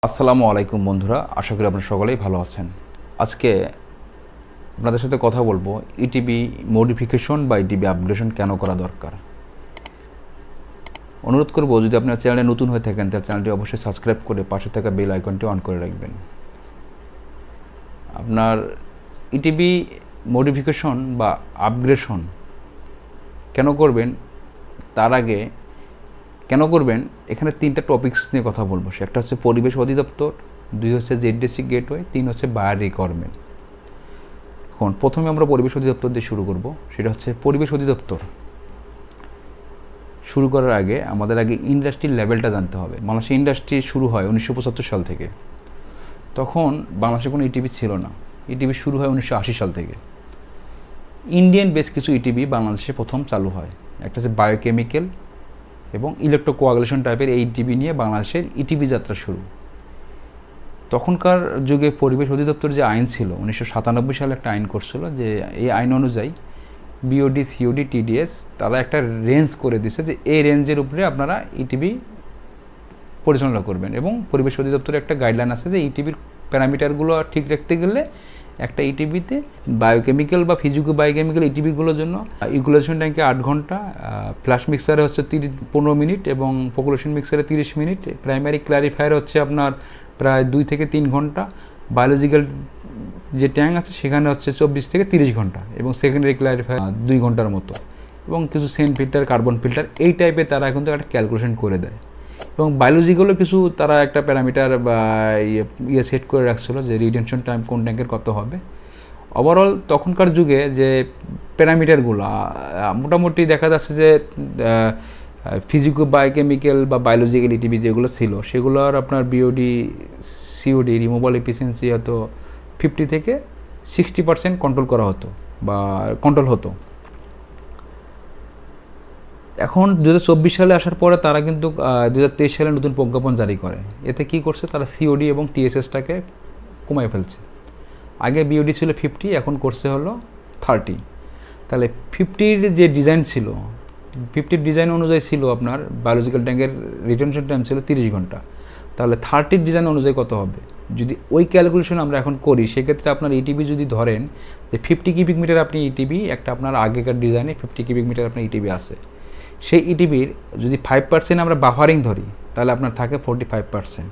আসসালামু আলাইকুম বন্ধুরা, আশা করি আপনারা সকলেই ভালো আছেন। আজকে আপনাদের সাথে কথা বলবো ইটিবি মডিফিকেশন বা ইটিবি আপগ্রেডেশন কেন করা দরকার। অনুরোধ করব, যদি আপনার চ্যানেলে নতুন হয়ে থাকেন তাহলে চ্যানেলটি অবশ্যই সাবস্ক্রাইব করে পাশে থাকা বেল আইকনটি অন করে রাখবেন। আপনার ইটিবি মডিফিকেশন বা আপগ্রেডেশন কেন করবেন, তার আগে কেন করবেন এখানে তিনটা টপিকস নিয়ে কথা বলবো। সে একটা হচ্ছে পরিবেশ অধিদপ্তর, দুই হচ্ছে জেডডিসি গেটওয়ে, তিন হচ্ছে বায়ার রিকোয়ারমেন্ট। এখন প্রথমে আমরা পরিবেশ অধিদপ্তর দিয়ে শুরু করব। সেটা হচ্ছে পরিবেশ অধিদপ্তর শুরু করার আগে আমাদের ইন্ডাস্ট্রির লেভেলটা জানতে হবে। বাংলাদেশের ইন্ডাস্ট্রি শুরু হয় 1975 সাল থেকে। তখন বাংলাদেশে কোনো ইটিবি ছিল না। ইটিবি শুরু হয় 1980 সাল থেকে। ইন্ডিয়ান বেশ কিছু ইটিবি বাংলাদেশে প্রথম চালু হয়। একটা হচ্ছে বায়োকেমিক্যাল এবং ইলেকট্রোকোয়াগুলেশন টাইপের এই ইটিবি নিয়ে বাংলাদেশের ইটিবি যাত্রা শুরু। তখনকার যুগে পরিবেশ অধিদপ্তর যে আইন ছিল, 1997 সালে একটা আইন করছিল, যে এই আইন অনুযায়ী বিওডি, সিওডি, টিডিএস তারা একটা রেঞ্জ করে দিছে যে এই রেঞ্জের উপরে আপনারা ইটিবি পরিচালনা করবেন। এবং পরিবেশ অধিদপ্তরের একটা গাইডলাইন আছে যে ইটিবির প্যারামিটারগুলো ঠিক রাখতে গেলে একটা ইটিবিতে বায়োকেমিক্যাল বা ফিজিকো বায়োকেমিক্যাল ইটিবিগুলোর জন্য ইকুলেশন ট্যাঙ্কে 8 ঘন্টা, ফ্ল্যাশ মিক্সারে হচ্ছে 15 মিনিট এবং পপুলেশন মিক্সারে 30 মিনিট, প্রাইমারি ক্লারিফায়ার হচ্ছে আপনার প্রায় 2 থেকে 3 ঘন্টা, বায়োলজিক্যাল যে ট্যাঙ্ক আছে সেখানে হচ্ছে 24 থেকে 30 ঘন্টা এবং সেকেন্ডারি ক্লারিফায়ার 2 ঘন্টার মতো, এবং কিছু সেন ফিল্টার, কার্বন ফিল্টার, এই টাইপের তারা কিন্তু একটা ক্যালকুলেশন করে দেয়। এবং বায়োলজিক্যালও কিছু তারা একটা প্যারামিটার বা ইয়ে সেট করে রাখছিল যে রিটেনশন টাইম কোন ট্যাঙ্কের কত হবে। ওভারঅল তখনকার যুগে যে প্যারামিটারগুলো মোটামুটি দেখা যাচ্ছে যে ফিজিকো বায়োকেমিক্যাল বা বায়োলজিক্যাল ইটিবি যেগুলো ছিল সেগুলোর আপনার বিওডি, সিওডি রিমুভাল এফিসিয়েন্সি হয়তো 50 থেকে 60% কন্ট্রোল করা হতো বা কন্ট্রোল হতো। এখন 2024 সালে আসার পরে তারা কিন্তু 2023 সালে নতুন প্রজ্ঞাপন জারি করে। এতে কি করছে, তারা সিওডি এবং টিএসএসটাকে কমায় ফেলছে। আগে বিওডি ছিল 50, এখন করছে হলো 30। তাহলে 50-র যে ডিজাইন ছিল, 50-র ডিজাইন অনুযায়ী ছিল আপনার বায়োলজিক্যাল ট্যাঙ্কের রিটেনশন টাইম ছিল 30 ঘন্টা। তাহলে 30-র ডিজাইন অনুযায়ী কত হবে? যদি ওই ক্যালকুলেশন আমরা এখন করি, সেক্ষেত্রে আপনার ইটিবি যদি ধরেন যে 50 কিউবিক মিটার আপনি ইটিবি একটা আপনার আগেকার ডিজাইনে 50 কিউবিক মিটার আপনার ইটিবি আছে, সেই ইটিবির যদি 5% আমরা বাফারিং ধরি তাহলে আপনার থাকে 45%।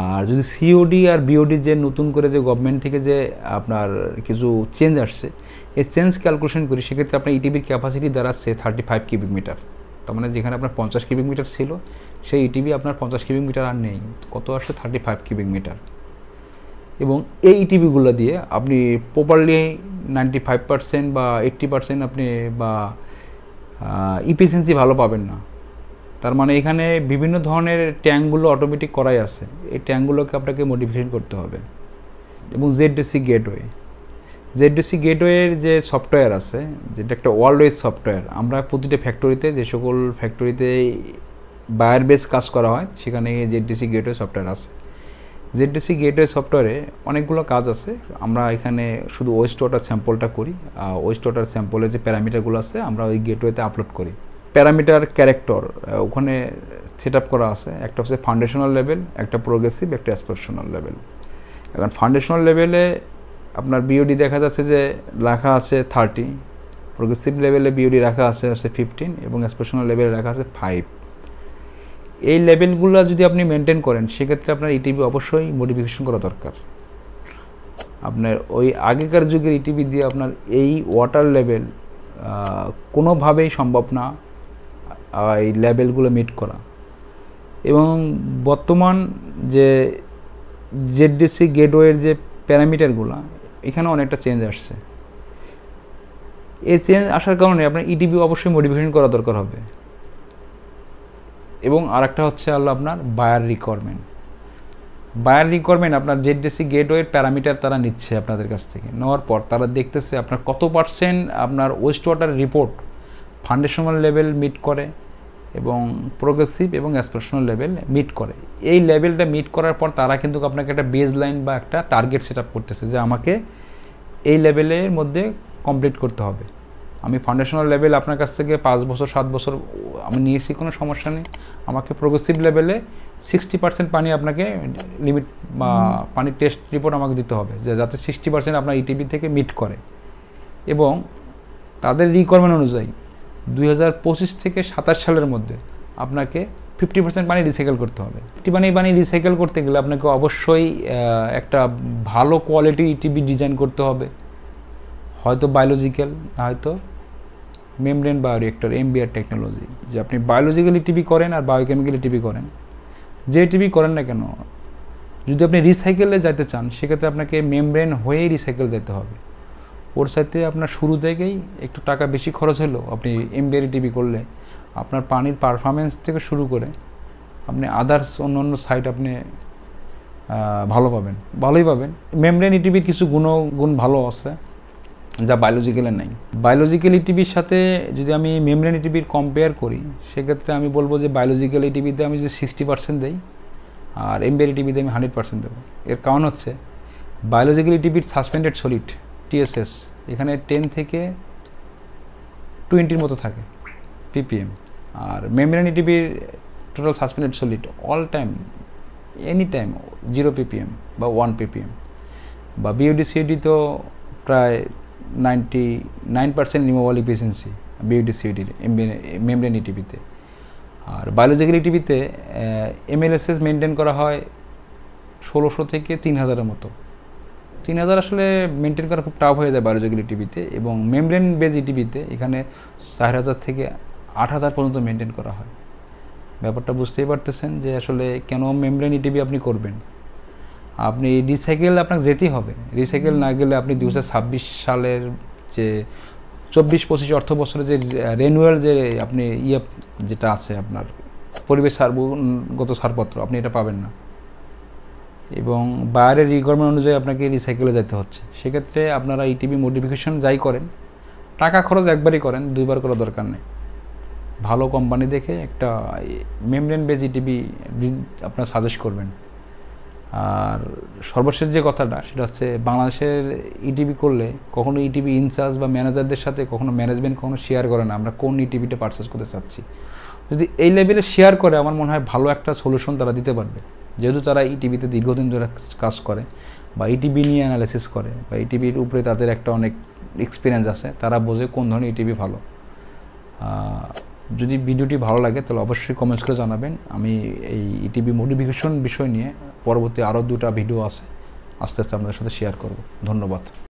আর যদি সিওডি আর বিওডি যে নতুন করে যে গভর্নমেন্ট থেকে যে আপনার কিছু চেঞ্জ আসছে, এই চেঞ্জ ক্যালকুলেশন করি, সেক্ষেত্রে আপনার ইটিবির ক্যাপাসিটি দাঁড়াচ্ছে 35 কিউবিক মিটার। তার মানে যেখানে আপনার 50 কিউবিক মিটার ছিল, সেই ইটিবি আপনার 50 কিউবিক মিটার আর নেই, কত আসছে 35 কিউবিক মিটার। এবং এই ইটিবিগুলো দিয়ে আপনি প্রপারলি 95% বা 80% আপনি বা ইফিসিয়েন্সি ভালো পাবেন না। তার মানে এখানে বিভিন্ন ধরনের ট্যাঙ্কগুলো অটোমেটিক করাই আছে, এই ট্যাঙ্কগুলোকে আপনাকে মডিফিকেশন করতে হবে। এবং জেডডিসি গেটওয়ে, জেডডিসি গেটওয়ের যে সফটওয়্যার আছে, যেটা একটা ওয়ার্ল্ড ওয়াইড সফটওয়্যার, আমরা প্রতিটা ফ্যাক্টরিতে, যে সকল ফ্যাক্টরিতে বায়ার বেস কাজ করা হয় সেখানে জেডডিসি গেটওয়ে সফটওয়্যার আছে। জেডডিসি গেটওয়ে সফটওয়্যারে অনেকগুলো কাজ আছে। আমরা এখানে শুধু ওয়েস্ট ওয়াটার স্যাম্পলটা করি, ওয়েস্ট ওয়াটার স্যাম্পলের যে প্যারামিটারগুলো আছে আমরা ওই গেটওয়েতে আপলোড করি। প্যারামিটার ক্যারেক্টর ওখানে সেট আপ করা আছে। একটা হচ্ছে ফাউন্ডেশনাল লেভেল, একটা প্রোগ্রেসিভ, একটা অ্যাসপিরেশনাল লেভেল। এখন ফাউন্ডেশনাল লেভেলে আপনার বিওডি দেখা যাচ্ছে যে রাখা আছে 30, প্রোগ্রেসিভ লেভেলে বিওডি রাখা আছে 15 এবং অ্যাসপিরেশনাল লেভেলে রাখা আছে 5। এই লেভেলগুলো যদি আপনি মেনটেন করেন, সেক্ষেত্রে আপনার ইটিবি অবশ্যই মডিফিকেশন করা দরকার। আপনার ওই আগেকার যুগের ইটিবি দিয়ে আপনার এই ওয়াটার লেভেল কোনোভাবেই সম্ভব না এই লেভেলগুলো মিট করা। এবং বর্তমান যে জেডডিসি গেটওয়ের যে প্যারামিটারগুলো, এখানে অনেকটা চেঞ্জ আসছে। এই চেঞ্জ আসার কারণে আপনার ইটিবি অবশ্যই মডিফিকেশন করা দরকার হবে। এবং আরেকটা হচ্ছে আপনার বায়ার রিকোয়ারমেন্ট। বায়ার রিকোয়ারমেন্ট আপনার জেডডিসি গেটওয়ের প্যারামিটার তারা নিচ্ছে আপনাদের কাছ থেকে, নেওয়ার পর তারা দেখতেছে আপনার কত পার্সেন্ট আপনার waste water report foundational level meet করে এবং প্রোগ্রেসিভ এবং অ্যাসপিরেশনাল লেভেল মিট করে। এই লেভেলটা মিট করার পর তারা কিন্তু আপনাকে একটা বেজ লাইন বা একটা টার্গেট সেট আপ করতেছে যে আমাকে এই লেভেলের মধ্যে কমপ্লিট করতে হবে। আমি ফাউন্ডেশনাল লেভেল আপনার কাছ থেকে 5 বছর 7 বছর আমি নিয়েছি, কোনো সমস্যা নেই। আমাকে প্রোগ্রেসিভ লেভেলে 60% পানি আপনাকে লিমিট বা পানির টেস্ট রিপোর্ট আমাকে দিতে হবে, যাতে 60% আপনার ইটিবি থেকে মিট করে। এবং তাদের রিকোয়ারমেন্ট অনুযায়ী 2025 থেকে 27 সালের মধ্যে আপনাকে 50% পানি রিসাইকেল করতে হবে। পানি রিসাইকেল করতে গেলে আপনাকে অবশ্যই একটা ভালো কোয়ালিটি ইটিবি ডিজাইন করতে হবে, হয়তো বায়োলজিক্যাল, হয়তো মেমব্রেন বায়োরিয়েক্টর এমবিআর টেকনোলজি। যে আপনি বায়োলজিক্যাল ইটিবি করেন আর বায়োকেমিক্যাল ইটিবি করেন, যে ইটিবি করেন না কেন, যদি আপনি রিসাইকেলে যেতে চান সেক্ষেত্রে আপনাকে মেমব্রেন হয়েই রিসাইকেল যেতে হবে। ওর সাথে আপনার শুরু থেকেই একটু টাকা বেশি খরচ হলেও আপনি এমবিআর ইটিবি করলে আপনার পানির পারফরমেন্স থেকে শুরু করে আপনি আদার্স অন্য সাইট আপনি ভালোই পাবেন। মেমব্রেন ইটিবির কিছু গুণ ভালো আছে যা বায়োলজিক্যালে নাই। বায়োলজিক্যাল ইটিবির সাথে যদি আমি মেমব্রেন ইটিবির কম্পেয়ার করি সেক্ষেত্রে আমি বলবো যে বায়োলজিক্যাল ইটিবিতে আমি যদি 60% দেই আর এমবিআর ইটিবিতে আমি 100% দেবো। এর কারণ হচ্ছে বায়োলজিক্যাল ইটিবির সাসপেন্ডেড সলিড টিএসএস এখানে 10 থেকে 20 মতো থাকে ppm, আর মেমব্রেন ইটিবির total suspended solid all time any time 0 ppm বা 1 ppm, বা বিওডি সিওডি তো প্রায় 99% রিমুভাল এফিসিয়েন্সি বিওডি সিওডির মেমব্রেন ইটিবিতে। আর বায়োলজিক্যাল ইটিবিতে এমএলএসএস মেনটেন করা হয় 1600 থেকে 3000-এর মতো। 3000 আসলে মেনটেন করা খুব টাফ হয়ে যায় বায়োলজিক্যাল ইটিবিতে, এবং মেমব্রেন বেজ ইটিবিতে এখানে 4000 থেকে 8000 পর্যন্ত মেনটেন করা হয়। ব্যাপারটা বুঝতেই পারতেছেন যে আসলে কেন মেমব্রেন ইটিবি আপনি করবেন। আপনি রিসাইকেল আপনাকে যেতেই হবে, রিসাইকেল না গেলে আপনি 2026 সালের যে 24-25 অর্থ বছরে যে রেনুয়াল যে আপনি যেটা আছে আপনার পরিবেশ সারগত ছাড়পত্র আপনি এটা পাবেন না, এবং বাইরের রিকোয়ারমেন্ট অনুযায়ী আপনাকে রিসাইকেলে যেতে হচ্ছে। সেক্ষেত্রে আপনারা ইটিবি মডিফিকেশন যাই করেন টাকা খরচ একবারই করেন, দুইবার করার দরকার নেই। ভালো কোম্পানি দেখে একটা মেমব্রেন বেজ ইটিবি আপনারা সাজেস্ট করবেন। আর সর্বশেষ যে কথাটা সেটা হচ্ছে বাংলাদেশের ইটিবি করলে কখনো ইটিবি ইনচার্জ বা ম্যানেজারদের সাথে কখনো ম্যানেজমেন্ট কখনো শেয়ার করে না আমরা কোন ইটিবিটা পারচেস করতে চাচ্ছি। যদি এই লেভেলে শেয়ার করে আমার মনে হয় ভালো একটা সলিউশন তারা দিতে পারবে, যেহেতু তারা ইটিবিতে দীর্ঘদিন ধরে কাজ করে বা ইটিবি নিয়ে অ্যানালাইসিস করে বা ইটিবির উপরে তাদের একটা অনেক এক্সপিরিয়েন্স আছে, তারা বোঝে কোন ধরনের ইটিবি ভালো। যদি ভিডিওটি ভালো লাগে তাহলে অবশ্যই কমেন্টস করে জানাবেন। আমি এই ইটিবি মডিফিকেশন বিষয় নিয়ে পরবর্তী আরও 2টা ভিডিও আছে, আস্তে আস্তে আপনাদের সাথে শেয়ার করব। ধন্যবাদ।